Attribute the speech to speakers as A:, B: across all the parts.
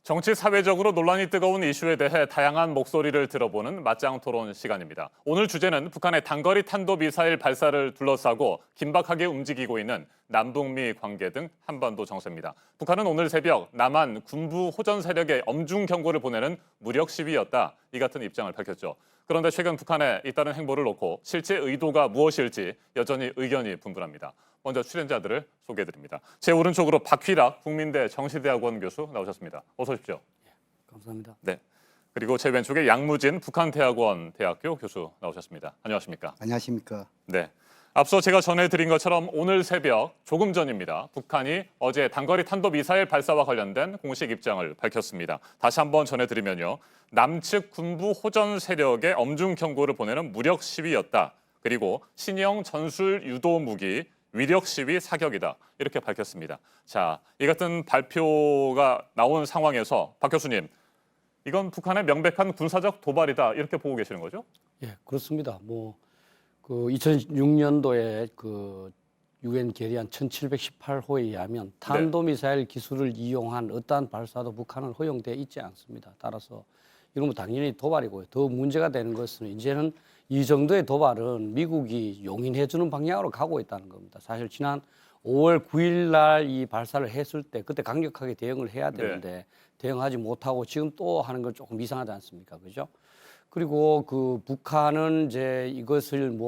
A: 정치 사회적으로 논란이 뜨거운 이슈에 대해 다양한 목소리를 들어보는 맞짱 토론 시간입니다. 오늘 주제는 북한의 단거리 탄도미사일 발사를 둘러싸고 긴박하게 움직이고 있는 남북미 관계 등 한반도 정세입니다. 북한은 오늘 새벽 남한 군부 호전 세력에 엄중 경고를 보내는 무력 시위였다. 이 같은 입장을 밝혔죠. 그런데 최근 북한의 잇따른 행보를 놓고 실제 의도가 무엇일지 여전히 의견이 분분합니다. 먼저 출연자들을 소개해드립니다. 제 오른쪽으로 박휘락 국민대 정시대학원 교수 나오셨습니다. 어서 오십시오.
B: 감사합니다.
A: 네. 그리고 제 왼쪽에 양무진 북한대학원 대학교 교수 나오셨습니다. 안녕하십니까?
C: 안녕하십니까?
A: 네. 앞서 제가 전해드린 것처럼 오늘 새벽 조금 전입니다. 북한이 어제 단거리 탄도미사일 발사와 관련된 공식 입장을 밝혔습니다. 다시 한번 전해드리면요. 남측 군부 호전 세력에 엄중 경고를 보내는 무력 시위였다. 그리고 신형 전술 유도 무기 위력 시위 사격이다. 이렇게 밝혔습니다. 자, 이 같은 발표가 나온 상황에서 박 교수님, 이건 북한의 명백한 군사적 도발이다. 이렇게 보고 계시는 거죠?
B: 예, 그렇습니다. 그 2006년도에 그 유엔 결의안 1718호에 의하면 탄도미사일 기술을 이용한 어떠한 발사도 북한은 허용돼 있지 않습니다. 따라서 이건 당연히 도발이고요. 더 문제가 되는 것은 이제는 이 정도의 도발은 미국이 용인해주는 방향으로 가고 있다는 겁니다. 사실 지난 5월 9일 날 이 발사를 했을 때 그때 강력하게 대응을 해야 되는데 대응하지 못하고 지금 또 하는 건 조금 이상하지 않습니까? 그죠? 그리고 그 북한은 이제 이것을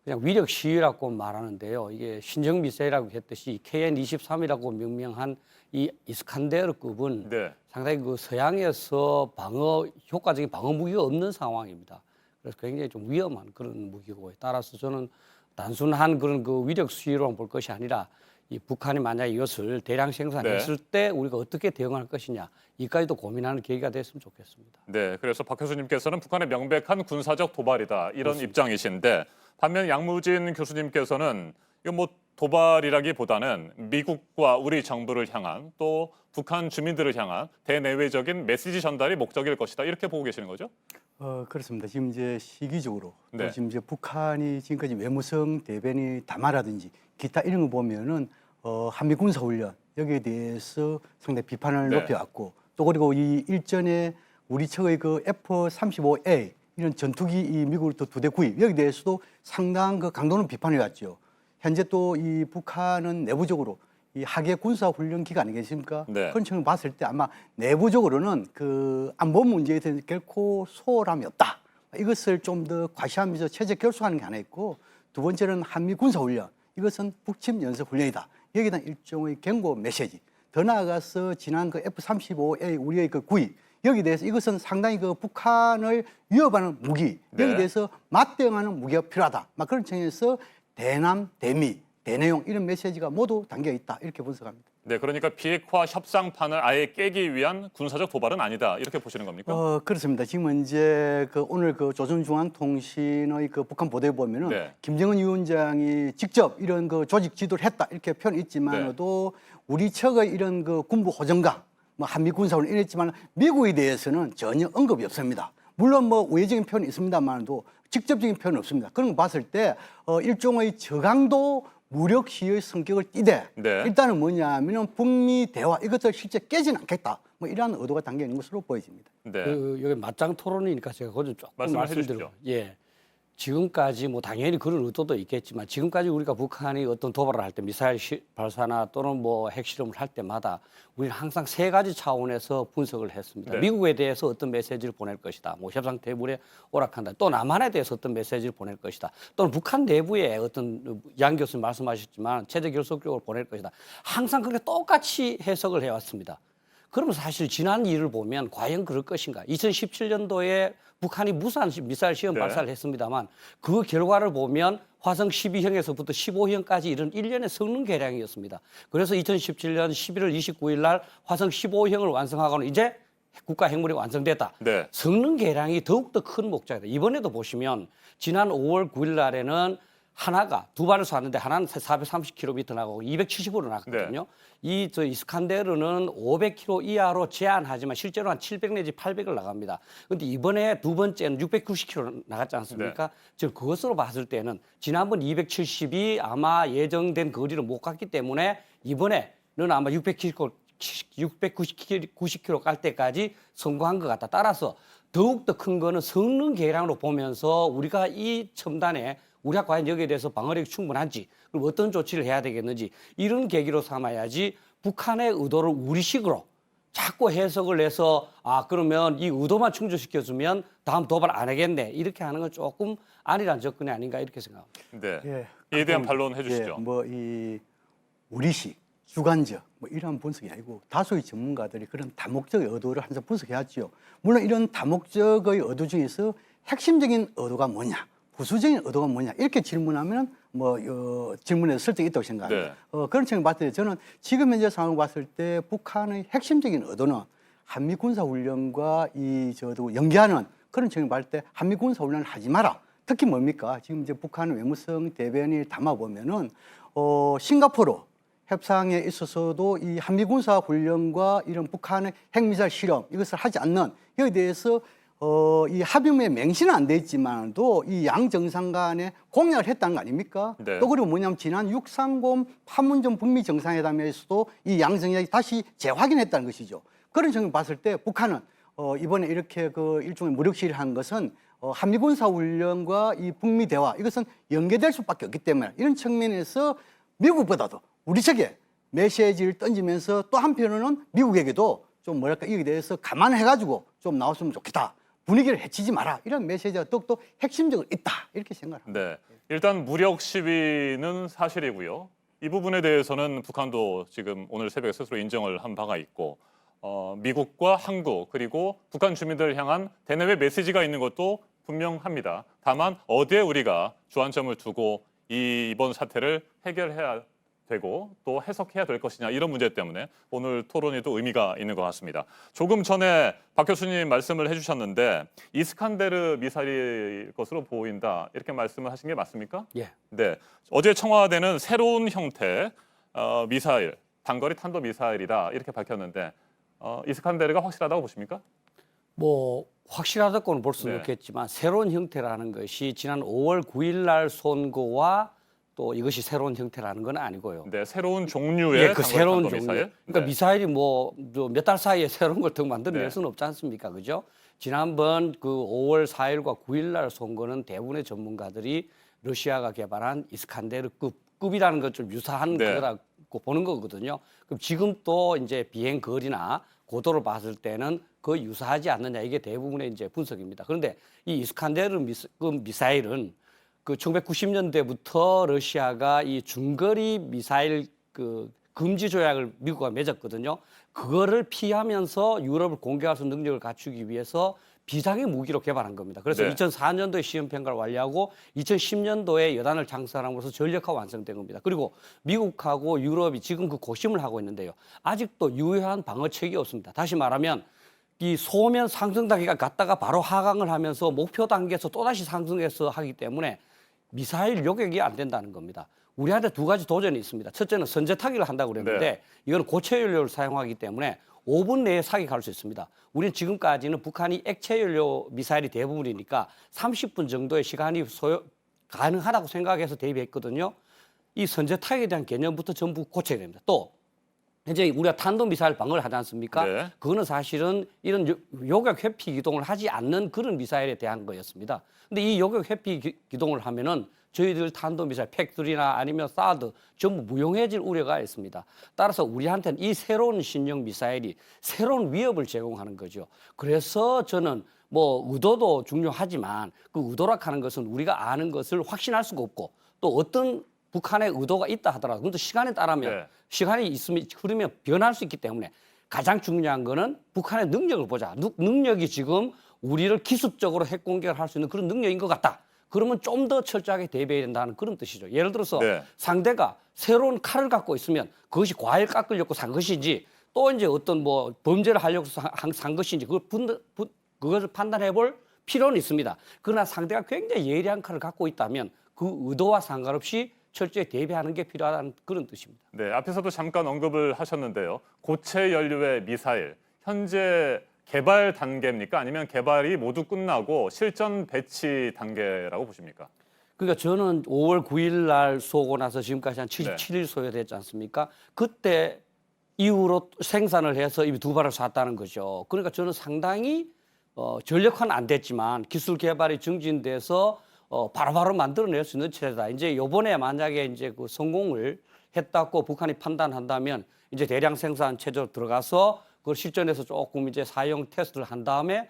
B: 그냥 위력 시위라고 말하는데요. 이게 신형 미사일이라고 했듯이 KN-23이라고 명명한 이 이스칸데르급은 상당히 그 서양에서 효과적인 방어 무기가 없는 상황입니다. 그래서 굉장히 좀 위험한 그런 무기고 따라서 저는 단순한 그런 그 위력 시위로만 볼 것이 아니라 이 북한이 만약 이것을 대량 생산했을 때 우리가 어떻게 대응할 것이냐 이까지도 고민하는 계기가 됐으면 좋겠습니다.
A: 네, 그래서 박 교수님께서는 북한의 명백한 군사적 도발이다 이런 그렇습니다. 입장이신데 반면 양무진 교수님께서는 이거 도발이라기보다는 미국과 우리 정부를 향한 또 북한 주민들을 향한 대내외적인 메시지 전달이 목적일 것이다 이렇게 보고 계시는 거죠?
C: 그렇습니다. 지금 이제 시기적으로
A: 네.
C: 지금 이제 북한이 지금까지 외무성 대변인 담화라든지 기타 이런 거 보면은 한미 군사 훈련 여기에 대해서 상당히 비판을 높여왔고 또 그리고 이 일전에 우리 측의 그 F-35A 이런 전투기 이 미국으로부터 2대 구입 여기에 대해서도 상당한 그 강도는 비판해 왔죠. 현재 또 이 북한은 내부적으로 이 하계 군사 훈련 기간 아니겠습니까? 그런 측면을 봤을 때 아마 내부적으로는 그 안보 문제에 대해서 결코 소홀함이 없다. 이것을 좀 더 과시하면서 체제 결속하는 게 하나 있고 두 번째는 한미 군사 훈련. 이것은 북침 연습 훈련이다. 여기에 대한 일종의 경고 메시지. 더 나아가서 지난 그 F-35A 우리의 그 구입. 여기에 대해서 이것은 상당히 그 북한을 위협하는 무기. 여기에 대해서 맞대응하는 무기가 필요하다. 막 그런 측면에서 대남, 대미, 대내용 이런 메시지가 모두 담겨 있다. 이렇게 분석합니다.
A: 네, 그러니까 비핵화 협상판을 아예 깨기 위한 군사적 도발은 아니다. 이렇게 보시는 겁니까?
C: 그렇습니다. 지금 이제 오늘 그 조선중앙통신의 그 북한 보도에 보면은 김정은 위원장이 직접 이런 그 조직 지도를 했다. 이렇게 표현이 있지만도 우리 측의 이런 그 군부 호전과 한미 군사훈련 이랬지만 미국에 대해서는 전혀 언급이 없습니다. 물론 우회적인 표현이 있습니다만도 직접적인 표현은 없습니다. 그런 거 봤을 때 일종의 저강도 무력 시위의 성격을 띠되 일단은 뭐냐면은 북미 대화 이것을 실제 깨지는 않겠다. 이러한 의도가 담겨 있는 것으로 보여집니다.
B: 여기 맞짱 토론이니까 제가 그걸 조금
A: 말씀드리죠.
B: 예. 지금까지 당연히 그런 의도도 있겠지만 지금까지 우리가 북한이 어떤 도발을 할 때 미사일 발사나 또는 핵실험을 할 때마다 우리는 항상 세 가지 차원에서 분석을 했습니다. 미국에 대해서 어떤 메시지를 보낼 것이다. 협상 테이블에 오락한다. 또 남한에 대해서 어떤 메시지를 보낼 것이다. 또는 북한 내부에 어떤 양 교수님 말씀하셨지만 체제 결속적으로 보낼 것이다. 항상 그렇게 똑같이 해석을 해왔습니다. 그러면 사실 지난 일을 보면 과연 그럴 것인가? 2017년도에 북한이 무수한 미사일 시험 발사를 했습니다만 그 결과를 보면 화성 12형에서부터 15형까지 이런 일련의 성능 개량이었습니다. 그래서 2017년 11월 29일 날 화성 15형을 완성하고는 이제 국가 핵무력이 완성됐다. 성능 개량이 더욱더 큰 목적이다. 이번에도 보시면 지난 5월 9일 날에는 하나가 두 발을 쐈는데 하나는 430km 나가고 270으로 나갔거든요. 이 이스칸데르는 500km 이하로 제한하지만 실제로 한 700 내지 800을 나갑니다. 그런데 이번에 두 번째는 690km 나갔지 않습니까? 즉 그것으로 봤을 때는 지난번 270이 아마 예정된 거리를 못 갔기 때문에 이번에는 아마 600km 690km 갈 때까지 성공한 것 같다. 따라서 더욱더 큰 거는 성능 계량으로 보면서 우리가 이 첨단에 우리가 과연 여기에 대해서 방어력이 충분한지, 그리고 어떤 조치를 해야 되겠는지 이런 계기로 삼아야지 북한의 의도를 우리식으로 자꾸 해석을 해서 그러면 이 의도만 충족시켜주면 다음 도발 안 하겠네 이렇게 하는 건 조금 아니란 접근이 아닌가 이렇게 생각합니다.
A: 네.
C: 예,
A: 이에 대한
C: 그건,
A: 반론 해주시죠.
C: 뭐 이 우리식, 주관적 뭐 이러한 분석이 아니고 다수의 전문가들이 그런 다목적의 의도를 항상 분석해야지요. 물론 이런 다목적의 의도 중에서 핵심적인 의도가 뭐냐, 부수적인 의도가 뭐냐 이렇게 질문하면 질문에 설득이 있다고 생각합니다. 그런 측면을 봤을 때 저는 지금 현재 상황을 봤을 때 북한의 핵심적인 의도는 한미 군사훈련과 연계하는 그런 측면을 봤을 때 한미 군사훈련을 하지 마라. 특히 뭡니까? 지금 이제 북한 외무성 대변인을 담아보면은 싱가포르 협상에 있어서도 이 한미 군사 훈련과 이런 북한의 핵미사일 실험 이것을 하지 않는 여기에 대해서 이 합의문에 맹신은 안 돼 있지만도 이 양 정상 간에 공약을 했다는 거 아닙니까?
A: 네.
C: 또 그리고 뭐냐면 지난 630 판문점 북미 정상회담에서도 이 양 정상이 다시 재확인했다는 것이죠. 그런 점을 봤을 때 북한은 이번에 이렇게 일종의 무력 시위를 한 것은 한미 군사 훈련과 이 북미 대화 이것은 연계될 수밖에 없기 때문에 이런 측면에서 미국보다도 우리 측에 메시지를 던지면서 또 한편으로는 미국에게도 좀 이에 대해서 감안해가지고 좀 나왔으면 좋겠다. 분위기를 해치지 마라. 이런 메시지가 더욱더 핵심적으로 있다. 이렇게 생각합니다.
A: 네. 일단 무력 시위는 사실이고요. 이 부분에 대해서는 북한도 지금 오늘 새벽에 스스로 인정을 한 바가 있고 미국과 한국 그리고 북한 주민들을 향한 대내외 메시지가 있는 것도 분명합니다. 다만 어디에 우리가 주안점을 두고 이번 사태를 해결해야 되고 또 해석해야 될 것이냐 이런 문제 때문에 오늘 토론에도 의미가 있는 것 같습니다. 조금 전에 박 교수님 말씀을 해주셨는데 이스칸데르 미사일일 것으로 보인다 이렇게 말씀을 하신 게 맞습니까?
B: 예.
A: 네. 어제 청와대는 새로운 형태 미사일, 단거리 탄도 미사일이다 이렇게 밝혔는데 이스칸데르가 확실하다고 보십니까?
B: 뭐 확실하다고는 볼 수는
A: 네.
B: 없겠지만 새로운 형태라는 것이 지난 5월 9일 날 쏜 거와 또 이것이 새로운 형태라는 건 아니고요.
A: 네, 새로운 종류의
B: 예, 그
A: 단거리
B: 새로운
A: 탄도
B: 종류.
A: 미사일.
B: 그러니까
A: 네.
B: 미사일이 몇 달 사이에 새로운 걸 더 만들어낼
A: 네.
B: 수는 없지 않습니까? 그죠? 지난번 그 5월 4일과 9일 날 쏜 거는 대부분의 전문가들이 러시아가 개발한 이스칸데르급이라는 것 좀 유사한
A: 네.
B: 거라고 보는 거거든요. 그럼 지금 또 이제 비행 거리나 고도를 봤을 때는 거의 유사하지 않느냐 이게 대부분의 이제 분석입니다. 그런데 이 이스칸데르 미사일은 그 1990년대부터 러시아가 이 중거리 미사일 금지 조약을 미국과 맺었거든요. 그거를 피하면서 유럽을 공격할 수 있는 능력을 갖추기 위해서 비상의 무기로 개발한 겁니다. 그래서
A: 네.
B: 2004년도에 시험 평가를 완료하고 2010년도에 여단을 장사함으로써 전력화가 완성된 겁니다. 그리고 미국하고 유럽이 지금 그 고심을 하고 있는데요. 아직도 유효한 방어책이 없습니다. 다시 말하면 이 소면 상승 단계가 갔다가 바로 하강을 하면서 목표 단계에서 또다시 상승해서 하기 때문에 미사일 요격이 안 된다는 겁니다. 우리한테 두 가지 도전이 있습니다. 첫째는 선제 타기를 한다고 그랬는데
A: 네.
B: 이건 고체 연료를 사용하기 때문에 5분 내에 사격할 수 있습니다. 우리는 지금까지는 북한이 액체 연료 미사일이 대부분이니까 30분 정도의 시간이 가능하다고 생각해서 대비했거든요. 이 선제 타격에 대한 개념부터 전부 고쳐야 됩니다. 또 이제 우리가 탄도미사일 방어를 하지 않습니까?
A: 네.
B: 그거는 사실은 이런 요격 회피 기동을 하지 않는 그런 미사일에 대한 거였습니다. 근데 이 요격 회피 기동을 하면은 저희들 탄도미사일 팩3나 아니면 사드 전부 무용해질 우려가 있습니다. 따라서 우리한테는 이 새로운 신형 미사일이 새로운 위협을 제공하는 거죠. 그래서 저는 뭐 의도도 중요하지만 그 의도라 하는 것은 우리가 아는 것을 확신할 수가 없고 또 어떤 북한의 의도가 있다 하더라도 그것도 시간에 따르면
A: 네.
B: 시간이 있으면 흐르면 변할 수 있기 때문에 가장 중요한 거는 북한의 능력을 보자. 능력이 지금 우리를 기습적으로 핵 공격을 할 수 있는 그런 능력인 것 같다. 그러면 좀 더 철저하게 대비해야 된다는 그런 뜻이죠. 예를 들어서
A: 네.
B: 상대가 새로운 칼을 갖고 있으면 그것이 과일 깎으려고 산 것인지 또 이제 어떤 뭐 범죄를 하려고 산 것인지 그것을 판단해 볼 필요는 있습니다. 그러나 상대가 굉장히 예리한 칼을 갖고 있다면 그 의도와 상관없이 철저히 대비하는 게 필요하다는 그런 뜻입니다.
A: 네, 앞에서도 잠깐 언급을 하셨는데요. 고체 연료의 미사일 현재 개발 단계입니까? 아니면 개발이 모두 끝나고 실전 배치 단계라고 보십니까?
B: 그러니까 저는 5월 9일 날 쏘고 나서 지금까지 한 77일 소요됐지 않습니까? 그때 이후로 생산을 해서 이 두 발을 쐈다는 거죠. 그러니까 저는 상당히 전력화는 안 됐지만 기술 개발이 증진돼서 바로바로 만들어낼 수 있는 체제다. 이제 요번에 만약에 이제 그 성공을 했다고 북한이 판단한다면 이제 대량 생산 체제로 들어가서 그걸 실전에서 조금 이제 사용 테스트를 한 다음에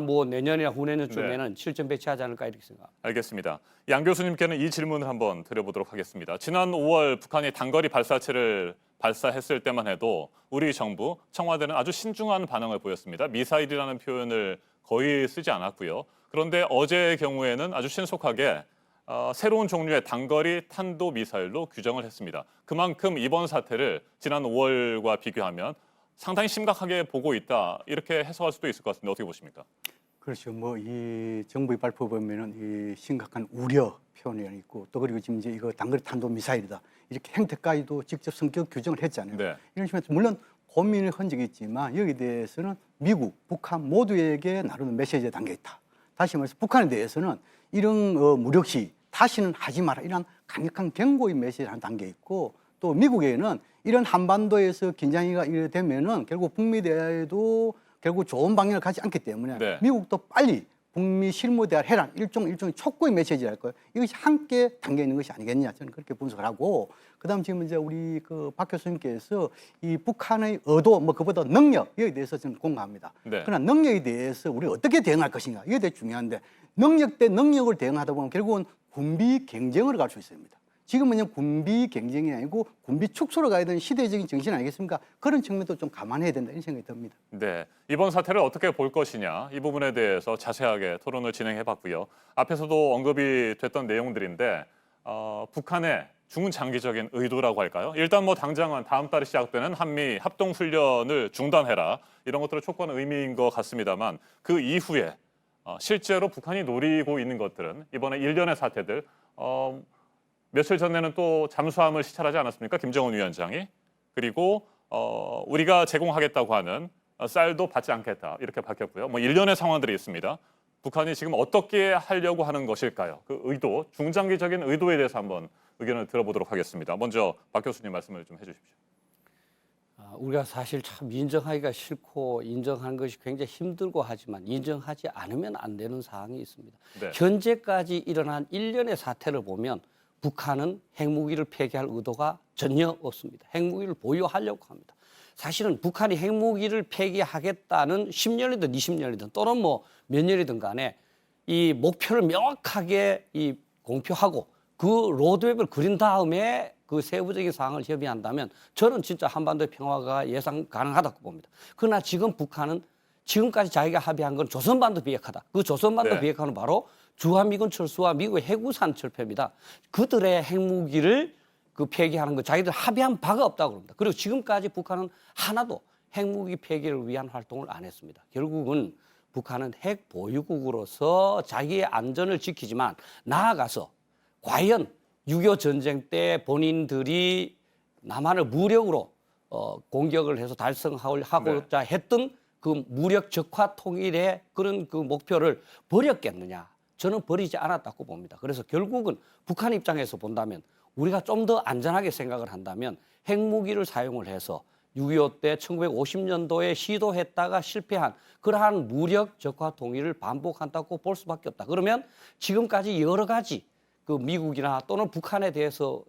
B: 뭐 내년이나 후내년쯤에는 실전 배치하지 않을까 이렇게 생각합니다.
A: 알겠습니다. 양 교수님께는 이 질문을 한번 드려보도록 하겠습니다. 지난 5월 북한이 단거리 발사체를 발사했을 때만 해도 우리 정부, 청와대는 아주 신중한 반응을 보였습니다. 미사일이라는 표현을 거의 쓰지 않았고요. 그런데 어제의 경우에는 아주 신속하게 새로운 종류의 단거리 탄도 미사일로 규정을 했습니다. 그만큼 이번 사태를 지난 5월과 비교하면 상당히 심각하게 보고 있다 이렇게 해석할 수도 있을 것 같은데 어떻게 보십니까?
C: 그렇죠. 뭐 이 정부의 발표 보면은 이 심각한 우려 표현이 있고 또 그리고 지금 이제 이거 단거리 탄도 미사일이다 이렇게 행태까지도 직접 성격 규정을 했잖아요.
A: 네.
C: 이런 식으로 물론 고민을 한 적이 있지만 여기에 대해서는 미국, 북한 모두에게 나르는 메시지에 담겨 있다. 다시 말해서 북한에 대해서는 이런 무력 시 다시는 하지 마라 이런 강력한 경고의 메시지가 담겨 있고 또 미국에는 이런 한반도에서 긴장이 이래 되면은 결국 북미 대화에도 결국 좋은 방향을 가지 않기 때문에
A: 네.
C: 미국도 빨리 북미 실무 대화 해라 일종의 촉구의 메시지랄 거예요. 이것이 함께 담겨 있는 것이 아니겠냐 저는 그렇게 분석을 하고 그다음 지금 이제 우리 그 박 교수님께서 이 북한의 의도 뭐 그보다 능력 여기에 대해서 저는 공감합니다.
A: 네.
C: 그러나 능력에 대해서 우리 어떻게 대응할 것인가 이게 되게 중요한데 능력 대 능력을 대응하다 보면 결국은 군비 경쟁으로 갈 수 있습니다. 지금은요 군비 경쟁이 아니고 군비 축소로 가야 되는 시대적인 정신 아니겠습니까? 그런 측면도 좀 감안해야 된다 이런 생각이 듭니다.
A: 네, 이번 사태를 어떻게 볼 것이냐 이 부분에 대해서 자세하게 토론을 진행해봤고요. 앞에서도 언급이 됐던 내용들인데 북한의 중장기적인 의도라고 할까요? 일단 뭐 당장은 다음 달에 시작되는 한미 합동훈련을 중단해라 이런 것들을 촉구하는 의미인 것 같습니다만 그 이후에 실제로 북한이 노리고 있는 것들은 이번에 일련의 사태들 며칠 전에는 또 잠수함을 시찰하지 않았습니까? 김정은 위원장이. 그리고 우리가 제공하겠다고 하는 쌀도 받지 않겠다 이렇게 밝혔고요. 뭐 일련의 상황들이 있습니다. 북한이 지금 어떻게 하려고 하는 것일까요? 그 의도, 중장기적인 의도에 대해서 한번 의견을 들어보도록 하겠습니다. 먼저 박 교수님 말씀을 좀 해주십시오.
B: 우리가 사실 참 인정하기가 싫고 인정하는 것이 굉장히 힘들고 하지만 인정하지 않으면 안 되는 사항이 있습니다.
A: 네.
B: 현재까지 일어난 일련의 사태를 보면 북한은 핵무기를 폐기할 의도가 전혀 없습니다. 핵무기를 보유하려고 합니다. 사실은 북한이 핵무기를 폐기하겠다는 10년이든 20년이든 또는 뭐 몇 년이든 간에 이 목표를 명확하게 공표하고 그 로드맵을 그린 다음에 그 세부적인 사항을 협의한다면 저는 진짜 한반도의 평화가 예상 가능하다고 봅니다. 그러나 지금 북한은 지금까지 자기가 합의한 건 조선반도 비핵화다. 그 조선반도
A: 네.
B: 비핵화는 바로 주한미군 철수와 미국의 해구산 철폐입니다. 그들의 핵무기를 폐기하는 거 자기들 합의한 바가 없다고 합니다. 그리고 지금까지 북한은 하나도 핵무기 폐기를 위한 활동을 안 했습니다. 결국은 북한은 핵 보유국으로서 자기의 안전을 지키지만 나아가서 과연 6.25 전쟁 때 본인들이 남한을 무력으로 공격을 해서 달성하고자 했던 그 무력 적화 통일의 그런 그 목표를 버렸겠느냐? 저는 버리지 않았다고 봅니다. 그래서 결국은 북한 입장에서 본다면 우리가 좀 더 안전하게 생각을 한다면 핵무기를 사용을 해서 6.25 때 1950년도에 시도했다가 실패한 그러한 무력 적화 통일을 반복한다고 볼 수밖에 없다. 그러면 지금까지 여러 가지 그 미국이나 또는 북한에 대해서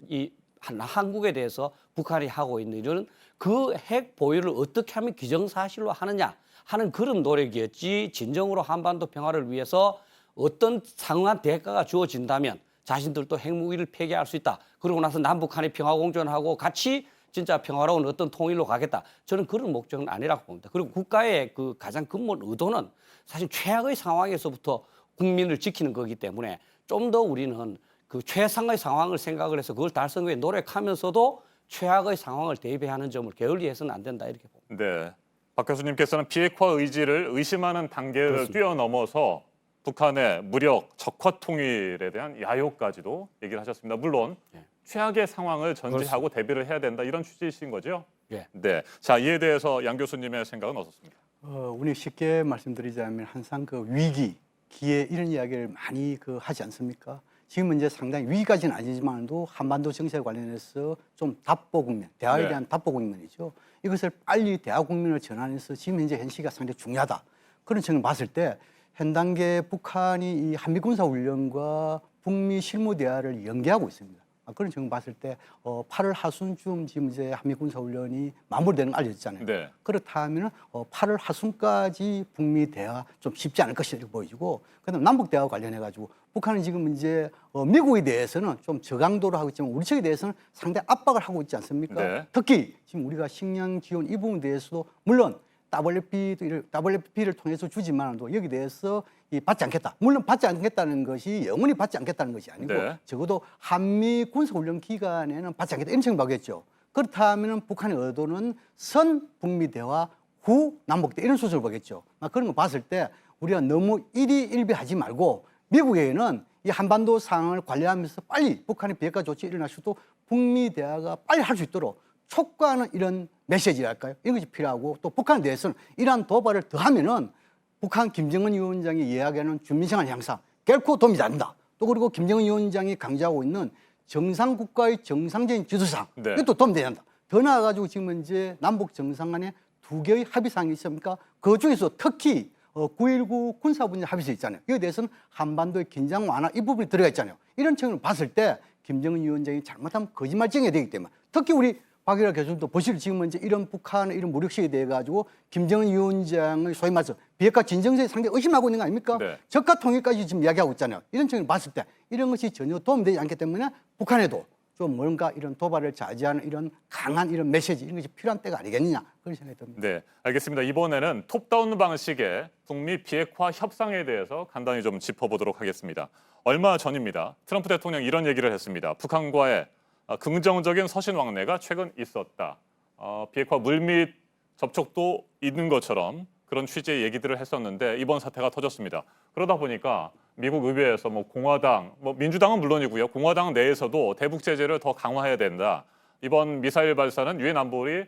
B: 한국에 대해서 북한이 하고 있는 일은 그 핵 보유를 어떻게 하면 기정사실로 하느냐 하는 그런 노력이었지 진정으로 한반도 평화를 위해서 어떤 상응한 대가가 주어진다면 자신들도 핵무기를 폐기할 수 있다. 그러고 나서 남북한이 평화공존하고 같이 진짜 평화로운 어떤 통일로 가겠다. 저는 그런 목적은 아니라고 봅니다. 그리고 국가의 그 가장 근본 의도는 사실 최악의 상황에서부터 국민을 지키는 거기 때문에 좀 더 우리는 그 최상의 상황을 생각을 해서 그걸 달성하기 위해 노력하면서도 최악의 상황을 대비하는 점을 게을리해서는 안 된다 이렇게 봅니다.
A: 네, 박 교수님께서는 비핵화 의지를 의심하는 단계를
B: 그렇습니다.
A: 뛰어넘어서 북한의 무력 적화 통일에 대한 야욕까지도 얘기를 하셨습니다. 물론
B: 네.
A: 최악의 상황을 전제하고 대비를 해야 된다 이런 취지이신 거죠?
B: 예.
A: 네. 자, 이에 대해서 양 교수님의 생각은 어떻습니까?
C: 우리 쉽게 말씀드리자면 항상 그 위기, 기회 이런 이야기를 많이 하지 않습니까? 지금은 이제 상당히 위기까지는 아니지만도 한반도 정세 관련해서 좀 답보 국면, 대화에
A: 네.
C: 대한 답보 국면이죠. 이것을 빨리 대화 국면을 전환해서 지금 현재 현 시기가 상당히 중요하다. 그런 측면을 봤을 때 현 단계 북한이 이 한미 군사 훈련과 북미 실무 대화를 연계하고 있습니다. 그런 측면을 봤을 때 8월 하순쯤 지금 이제 한미 군사 훈련이 마무리되는 걸 알려졌잖아요.
A: 네.
C: 그렇다면 8월 하순까지 북미 대화 좀 쉽지 않을 것이라고 보여지고, 그다음 남북 대화 관련해 가지고 북한은 지금 이제 미국에 대해서는 좀 저강도로 하고 있지만 우리 측에 대해서는 상당히 압박을 하고 있지 않습니까?
A: 네.
C: 특히 지금 우리가 식량 지원 이 부분에 대해서도 물론 WFP를 통해서 주지만도 여기 대해서 받지 않겠다. 물론 받지 않겠다는 것이 영원히 받지 않겠다는 것이 아니고
A: 네.
C: 적어도 한미 군사훈련 기간에는 받지 않겠다. 이런 측면 봐겠죠. 그렇다면 북한의 의도는 선 북미 대화 후 남북 대화 이런 수준을 보겠죠. 그런 거 봤을 때 우리가 너무 일희일비하지 말고 미국에는 이 한반도 상황을 관리하면서 빨리 북한의 비핵화 조치 일어날 수도 북미 대화가 빨리 할 수 있도록 촉구하는 이런 메시지랄까요? 이런 것이 필요하고, 또 북한에 대해서는 이러한 도발을 더하면은 북한 김정은 위원장이 이야기하는 주민생활 향상 결코 도움이 안 된다. 또 그리고 김정은 위원장이 강조하고 있는 정상 국가의 정상적인 지도상
A: 네.
C: 이것도 도움이 돼야 한다. 더 나아가지고 지금 이제 남북 정상 간에 두 개의 합의사항이 있습니까? 그 중에서 특히 9.19 군사분야 합의서 있잖아요. 이에 대해서는 한반도의 긴장 완화 이 부분이 들어가 있잖아요. 이런 측면을 봤을 때 김정은 위원장이 잘못하면 거짓말쟁이가 되기 때문에, 특히 우리 박일하 교수님도 보시를 지금은 이제 이런 북한의 이런 무력시에 대해 가지고 김정은 위원장의 소위 말해서 비핵화 진정성에 상당히 의심하고 있는 거 아닙니까?
A: 네.
C: 적과 통일까지 지금 이야기하고 있잖아요. 이런 측면을 봤을 때 이런 것이 전혀 도움되지 않기 때문에 북한에도 좀 뭔가 이런 도발을 자제하는 이런 강한 이런 메시지 이런 것이 필요한 때가 아니겠느냐 그런 생각이 듭니다.
A: 네, 알겠습니다. 이번에는 톱다운 방식의 북미 비핵화 협상에 대해서 간단히 좀 짚어보도록 하겠습니다. 얼마 전입니다. 트럼프 대통령이 이런 얘기를 했습니다. 북한과의 긍정적인 서신 왕래가 최근 있었다. 비핵화 물밑 접촉도 있는 것처럼 그런 취지의 얘기들을 했었는데 이번 사태가 터졌습니다. 그러다 보니까 미국 의회에서 공화당, 민주당은 물론이고요. 공화당 내에서도 대북 제재를 더 강화해야 된다. 이번 미사일 발사는 유엔 안보리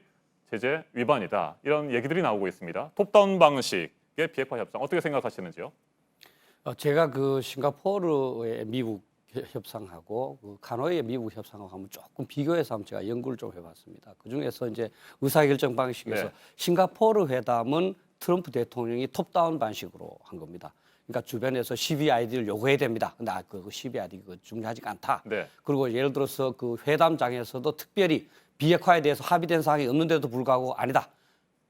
A: 제재 위반이다. 이런 얘기들이 나오고 있습니다. 톱다운 방식의 비핵화 협상 어떻게 생각하시는지요?
B: 제가 그 싱가포르의 미국 협상하고 그 하노이의 미국 협상하고 한번 조금 비교해서 한번 제가 연구를 좀 해봤습니다. 그 중에서 이제 의사결정 방식에서
A: 네.
B: 싱가포르 회담은 트럼프 대통령이 톱다운 방식으로 한 겁니다. 그러니까 주변에서 CBID를 요구해야 됩니다. 근데 그 CBID 중요하지가 않다.
A: 네.
B: 그리고 예를 들어서 그 회담장에서도 특별히 비핵화에 대해서 합의된 사항이 없는데도 불구하고 아니다.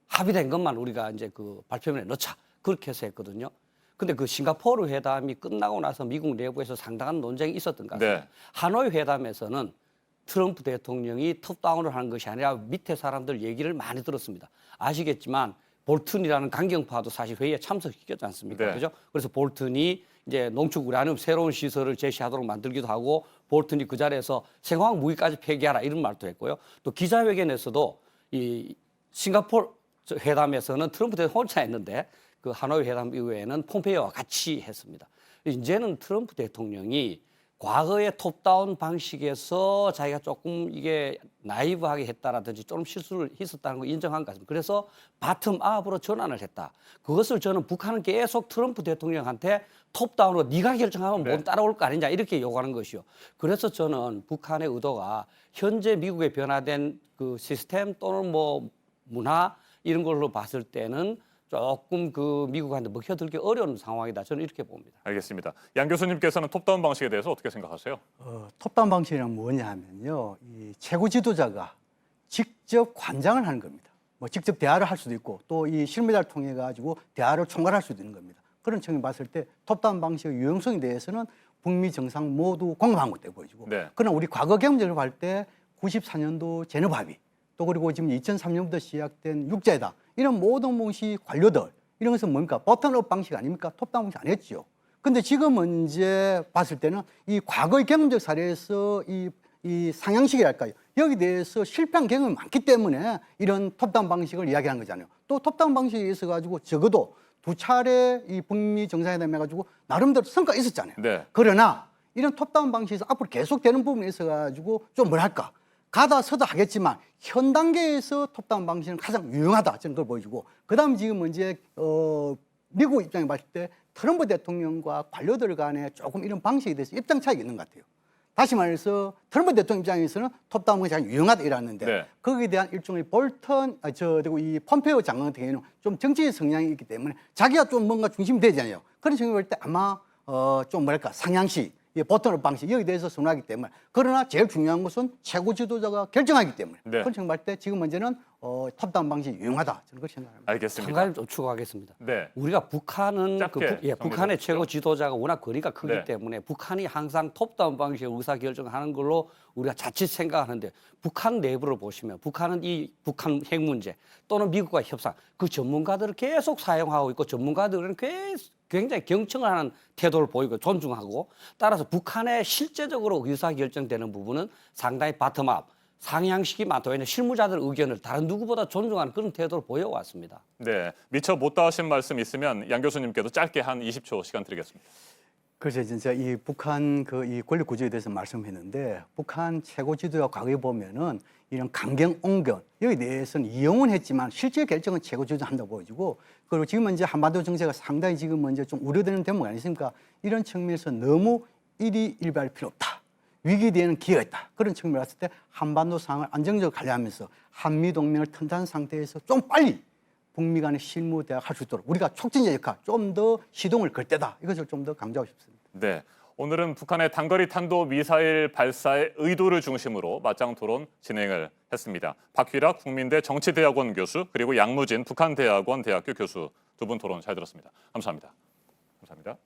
B: 합의된 것만 우리가 이제 그 발표문에 넣자. 그렇게 해서 했거든요. 근데 그 싱가포르 회담이 끝나고 나서 미국 내부에서 상당한 논쟁이 있었던 것 같습니다.
A: 네.
B: 하노이 회담에서는 트럼프 대통령이 톱다운을 하는 것이 아니라 밑에 사람들 얘기를 많이 들었습니다. 아시겠지만 볼튼이라는 강경파도 사실 회의에 참석시켰지 않습니까?
A: 네.
B: 그죠? 그래서 볼튼이 이제 농축 우라늄 새로운 시설을 제시하도록 만들기도 하고, 볼튼이 그 자리에서 생화학 무기까지 폐기하라 이런 말도 했고요. 또 기자회견에서도 이 싱가포르 회담에서는 트럼프 대통령 혼자 했는데 그 하노이 회담 이후에는 폼페이오와 같이 했습니다. 이제는 트럼프 대통령이 과거의 톱다운 방식에서 자기가 조금 이게 나이브하게 했다라든지 좀 실수를 했었다는 거 인정한 것 같습니다. 그래서 바텀업으로 전환을 했다. 그것을 저는 북한은 계속 트럼프 대통령한테 톱다운으로 네가 결정하면
A: 네.
B: 못 따라올 거 아니냐 이렇게 요구하는 것이요. 그래서 저는 북한의 의도가 현재 미국의 변화된 그 시스템 또는 문화 이런 걸로 봤을 때는 조금 그 미국한테 먹혀들기 어려운 상황이다. 저는 이렇게 봅니다.
A: 알겠습니다. 양 교수님께서는 톱다운 방식에 대해서 어떻게 생각하세요?
C: 톱다운 방식이란 뭐냐 하면요, 이 최고 지도자가 직접 관장을 하는 겁니다. 직접 대화를 할 수도 있고 또 이 실무자를 통해 가지고 대화를 총괄할 수도 있는 겁니다. 그런 측면을 봤을 때 톱다운 방식의 유용성에 대해서는 북미 정상 모두 공감한 것도 보여지고,
A: 네.
C: 그러나 우리 과거 경험을 볼 때 94년도 제네바 합의 또 그리고 지금 2003년부터 시작된 육자회담 이런 모든 것이 관료들 이런 것은 뭡니까? 버튼업 방식 아닙니까? 톱다운 방식 안 했죠. 근데 지금은 이제 봤을 때는 이 과거의 경험적 사례에서 이 상향식이랄까요? 여기 대해서 실패한 경험이 많기 때문에 이런 톱다운 방식을 이야기하는 거잖아요. 또 톱다운 방식에 있어 가지고 적어도 2차례 이 북미 정상회담 해가지고 나름대로 성과가 있었잖아요.
A: 네.
C: 그러나 이런 톱다운 방식에서 앞으로 계속되는 부분에 있어 가지고 좀 뭐랄까 가다 서다 하겠지만 현 단계에서 톱다운 방식은 가장 유용하다 저는 그걸 보여주고, 그다음 지금 이제 미국 입장에 봤을 때 트럼프 대통령과 관료들 간에 조금 이런 방식에 대해서 입장 차이가 있는 것 같아요. 다시 말해서 트럼프 대통령 입장에서는 톱다운 것이 잘 유용하다 이랬는데
A: 네.
C: 거기에 대한 일종의 볼턴, 그리고 이 폼페이오 장관 같은 경우는 좀 정치적 성향이 있기 때문에 자기가 좀 뭔가 중심이 되잖아요. 그런 측면을 볼 때 아마 좀 뭐랄까 상향식, 보통의 방식 여기에 대해서 선호하기 때문에 그러나 제일 중요한 것은 최고 지도자가 결정하기 때문에
A: 네.
C: 그런 측면을 볼 때 지금 문제는 톱다운 방식이 유용하다 저는 그렇게 생각합니다.
B: 한
A: 알겠습니다.
B: 가지 좀 추가하겠습니다.
A: 네.
B: 우리가 북한은
A: 짧게
B: 북한의
A: 정리해
B: 최고 지도자가 워낙 거리가 크기
A: 네.
B: 때문에 북한이 항상 톱다운 방식의 의사결정하는 걸로 우리가 자칫 생각하는데 북한 내부를 보시면 북한은 이 북한 핵 문제 또는 미국과 협상 그 전문가들을 계속 사용하고 있고 전문가들은 굉장히 경청을 하는 태도를 보이고 존중하고 따라서 북한의 실제적으로 의사결정되는 부분은 상당히 바텀업 상향식이 많다. 왜냐하면 실무자들 의견을 다른 누구보다 존중하는 그런 태도를 보여왔습니다.
A: 네. 미처 못 닿으신 말씀 있으면 양 교수님께도 짧게 한 20초 시간 드리겠습니다.
C: 그래서 진짜 이 북한 이 권력 구조에 대해서 말씀했는데 북한 최고 지도자 과거에 보면은 이런 강경 옹견 여기 대해서는 이용은 했지만 실제 결정은 최고 지도자 한다고 보여지고 그리고 지금 이제 한반도 정세가 상당히 지금 이제 좀 우려되는 대목 아니십니까? 이런 측면에서 너무 일희일비할 필요 없다. 위기 뒤에는 기회가 있다. 그런 측면을 봤을 때 한반도 상황을 안정적으로 관리하면서 한미 동맹을 튼튼한 상태에서 좀 빨리 북미 간의 실무 대화할 수 있도록 우리가 촉진자 역할 좀 더 시동을 걸 때다. 이것을 좀 더 강조하고 싶습니다.
A: 네. 오늘은 북한의 단거리 탄도 미사일 발사의 의도를 중심으로 맞짱 토론 진행을 했습니다. 박휘락 국민대 정치대학원 교수 그리고 양무진 북한대학원 대학교 교수 두 분 토론 잘 들었습니다. 감사합니다. 감사합니다.